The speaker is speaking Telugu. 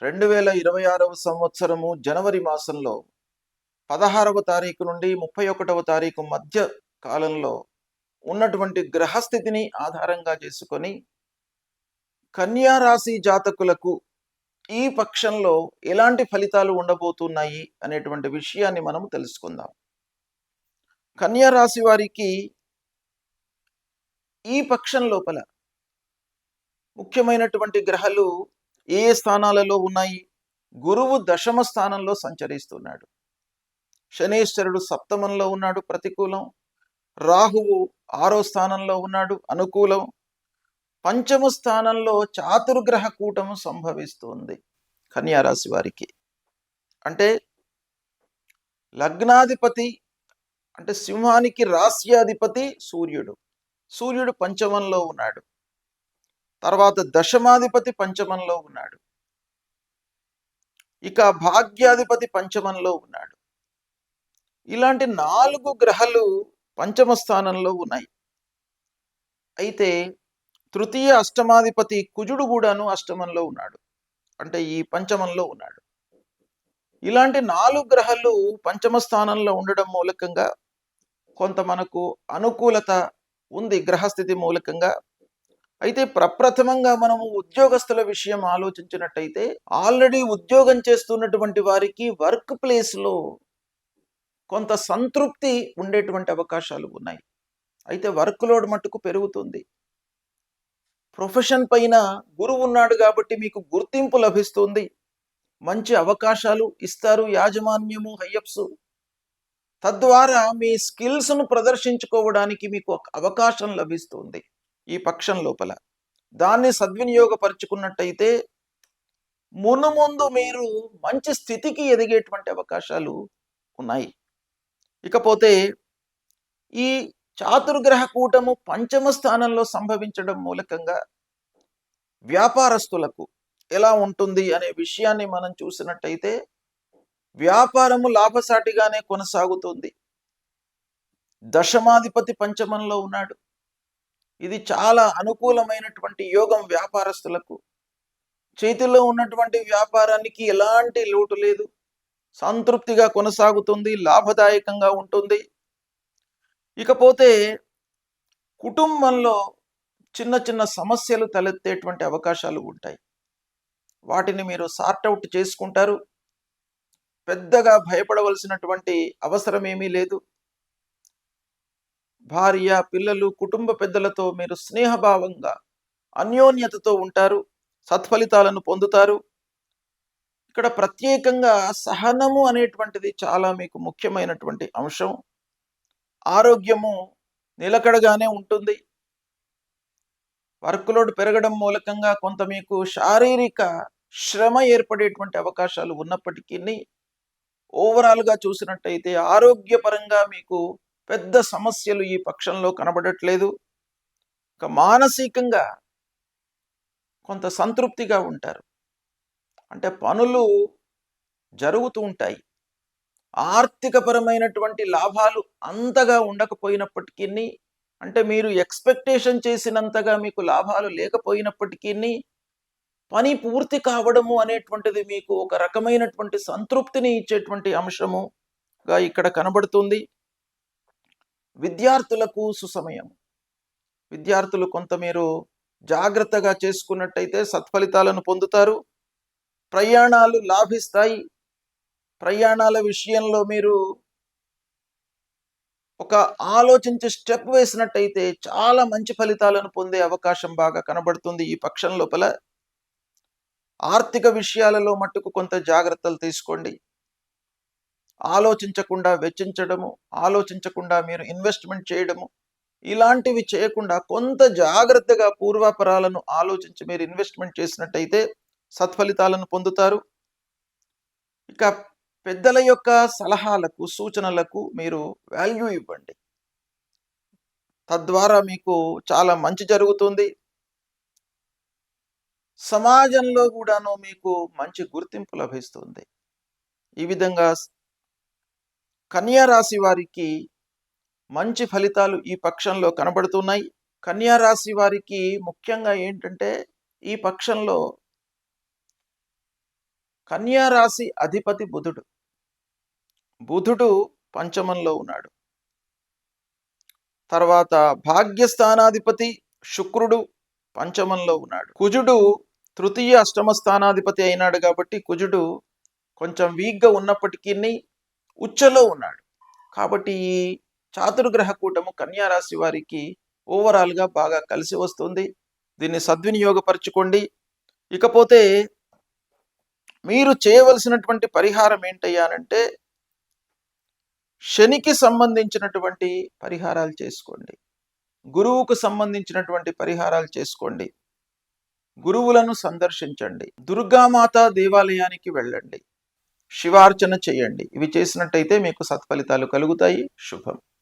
2026వ సంవత్సరము జనవరి మాసంలో 16వ తారీఖు నుండి 31వ తారీఖు మధ్య కాలంలో ఉన్నటువంటి గ్రహస్థితిని ఆధారంగా చేసుకొని కన్యా రాశి జాతకులకు ఈ పక్షంలో ఎలాంటి ఫలితాలు ఉండబోతున్నాయి అనేటువంటి విషయాన్ని మనం తెలుసుకుందాం. కన్యా రాశి వారికి ఈ పక్షం లోపల ముఖ్యమైనటువంటి గ్రహాలు ఏ స్థానాలలో ఉన్నాయి? గురువు దశమ స్థానంలో సంచరిస్తున్నాడు. శనేశ్వరుడు సప్తమంలో ఉన్నాడు, ప్రతికూలం. రాహువు 6వ స్థానంలో ఉన్నాడు, అనుకూలం. పంచమ స్థానంలో చాతుర్గ్రహ కూటము సంభవిస్తుంది కన్యా రాశి వారికి. అంటే లగ్నాధిపతి అంటే సింహానికి రాశ్యాధిపతి సూర్యుడు. సూర్యుడు పంచమంలో ఉన్నాడు. తర్వాత దశమాధిపతి పంచమంలో ఉన్నాడు. ఇక భాగ్యాధిపతి పంచమంలో ఉన్నాడు. ఇలాంటి 4 గ్రహాలు పంచమ స్థానంలో ఉన్నాయి. అయితే తృతీయ అష్టమాధిపతి కుజుడు కూడాను అష్టమంలో ఉన్నాడు, అంటే ఈ పంచమంలో ఉన్నాడు. ఇలాంటి 4 గ్రహాలు పంచమ స్థానంలో ఉండడం మూలకంగా కొంత మనకు అనుకూలత ఉంది గ్రహస్థితి మూలకంగా. అయితే ప్రప్రథమంగా మనము ఉద్యోగస్తుల విషయం ఆలోచించినట్టయితే ఆల్రెడీ ఉద్యోగం చేస్తున్నటువంటి వారికి వర్క్ ప్లేస్లో కొంత సంతృప్తి ఉండేటువంటి అవకాశాలు ఉన్నాయి. అయితే వర్క్ లోడ్ మట్టుకు పెరుగుతుంది. ప్రొఫెషన్ పైన గురువు ఉన్నాడు కాబట్టి మీకు గుర్తింపు లభిస్తుంది. మంచి అవకాశాలు ఇస్తారు యాజమాన్యము, హయ్యప్స్. తద్వారా మీ స్కిల్స్ను ప్రదర్శించుకోవడానికి మీకు ఒక అవకాశం లభిస్తుంది ఈ పక్షం లోపల. దాన్ని సద్వినియోగపరుచుకున్నట్టయితే మునుముందు మీరు మంచి స్థితికి ఎదిగేటువంటి అవకాశాలు ఉన్నాయి. ఇకపోతే ఈ చాతుర్గ్రహ కూటము పంచమ స్థానంలో సంభవించడం మూలకంగా వ్యాపారస్తులకు ఎలా ఉంటుంది అనే విషయాన్ని మనం చూసినట్టయితే వ్యాపారము లాభసాటిగానే కొనసాగుతుంది. దశమాధిపతి పంచమంలో ఉన్నాడు. ఇది చాలా అనుకూలమైనటువంటి యోగం వ్యాపారస్తులకు. చేతిలో ఉన్నటువంటి వ్యాపారానికి ఎలాంటి లోటు లేదు, సంతృప్తిగా కొనసాగుతుంది, లాభదాయకంగా ఉంటుంది. ఇకపోతే కుటుంబంలో చిన్న చిన్న సమస్యలు తలెత్తేటువంటి అవకాశాలు ఉంటాయి. వాటిని మీరు సార్ట్అవుట్ చేసుకుంటారు. పెద్దగా భయపడవలసినటువంటి అవసరం ఏమీ లేదు. భార్య, పిల్లలు, కుటుంబ పెద్దలతో మీరు స్నేహభావంగా అన్యోన్యతతో ఉంటారు, సత్ఫలితాలను పొందుతారు. ఇక్కడ ప్రత్యేకంగా సహనము అనేటువంటిది చాలా మీకు ముఖ్యమైనటువంటి అంశం. ఆరోగ్యము నిలకడగానే ఉంటుంది. వర్క్ లోడ్ పెరగడం మూలకంగా కొంత మీకు శారీరక శ్రమ ఏర్పడేటువంటి అవకాశాలు ఉన్నప్పటికీ ఓవరాల్గా చూసినట్టయితే ఆరోగ్యపరంగా మీకు పెద్ద సమస్యలు ఈ పక్షంలో కనబడట్లేదు. ఇక మానసికంగా కొంత సంతృప్తిగా ఉంటారు. అంటే పనులు జరుగుతూ ఉంటాయి. ఆర్థికపరమైనటువంటి లాభాలు అంతగా ఉండకపోయినప్పటికీ, అంటే మీరు ఎక్స్పెక్టేషన్ చేసినంతగా మీకు లాభాలు లేకపోయినప్పటికీ పని పూర్తి కావడము అనేటువంటిది మీకు ఒక రకమైనటువంటి సంతృప్తిని ఇచ్చేటువంటి అంశముగా ఇక్కడ కనబడుతుంది. విద్యార్థులకు సుసమయం. విద్యార్థులు కొంత మీరు జాగ్రత్తగా చేసుకున్నట్టయితే సత్ఫలితాలను పొందుతారు. ప్రయాణాలు లాభిస్తాయి. ప్రయాణాల విషయంలో మీరు ఒక ఆలోచించి స్టెప్ వేసినట్టయితే చాలా మంచి ఫలితాలను పొందే అవకాశం బాగా కనబడుతుంది ఈ పక్షం లోపల. ఆర్థిక విషయాలలో మట్టుకు కొంత జాగ్రత్తలు తీసుకోండి. ఆలోచించకుండా వెచ్చించడము, ఆలోచించకుండా మీరు ఇన్వెస్ట్మెంట్ చేయడము, ఇలాంటివి చేయకుండా కొంత జాగ్రత్తగా పూర్వాపరాలను ఆలోచించి మీరు ఇన్వెస్ట్మెంట్ చేసినట్టయితే సత్ఫలితాలను పొందుతారు. ఇక పెద్దల యొక్క సలహాలకు, సూచనలకు మీరు వాల్యూ ఇవ్వండి. తద్వారా మీకు చాలా మంచి జరుగుతుంది. సమాజంలో కూడాను మీకు మంచి గుర్తింపు లభిస్తుంది. ఈ విధంగా కన్యా రాశి వారికి మంచి ఫలితాలు ఈ పక్షంలో కనబడుతున్నాయి. కన్యా రాశి వారికి ముఖ్యంగా ఏంటంటే ఈ పక్షంలో కన్యా రాశి అధిపతి బుధుడు. బుధుడు పంచమంలో ఉన్నాడు. తర్వాత భాగ్యస్థానాధిపతి శుక్రుడు పంచమంలో ఉన్నాడు. కుజుడు తృతీయ అష్టమ స్థానాధిపతి అయినాడు కాబట్టి కుజుడు కొంచెం వీక్గా ఉన్నప్పటికీ ఉచ్చలో ఉన్నాడు. కాబట్టి ఈ చాతుర్గ్రహ కూటము కన్యా రాశి వారికి ఓవరాల్గా బాగా కలిసి వస్తుంది. దీన్ని సద్వినియోగపరచుకోండి. ఇకపోతే మీరు చేయవలసినటువంటి పరిహారం ఏంటయ్యానంటే శనికి సంబంధించినటువంటి పరిహారాలు చేసుకోండి. గురువుకు సంబంధించినటువంటి పరిహారాలు చేసుకోండి. గురువులను సందర్శించండి. దుర్గామాత దేవాలయానికి వెళ్ళండి. శివార్చన చేయండి. ఇవి చేసినట్టయితే మీకు సత్ఫలితాలు కలుగుతాయి. శుభం.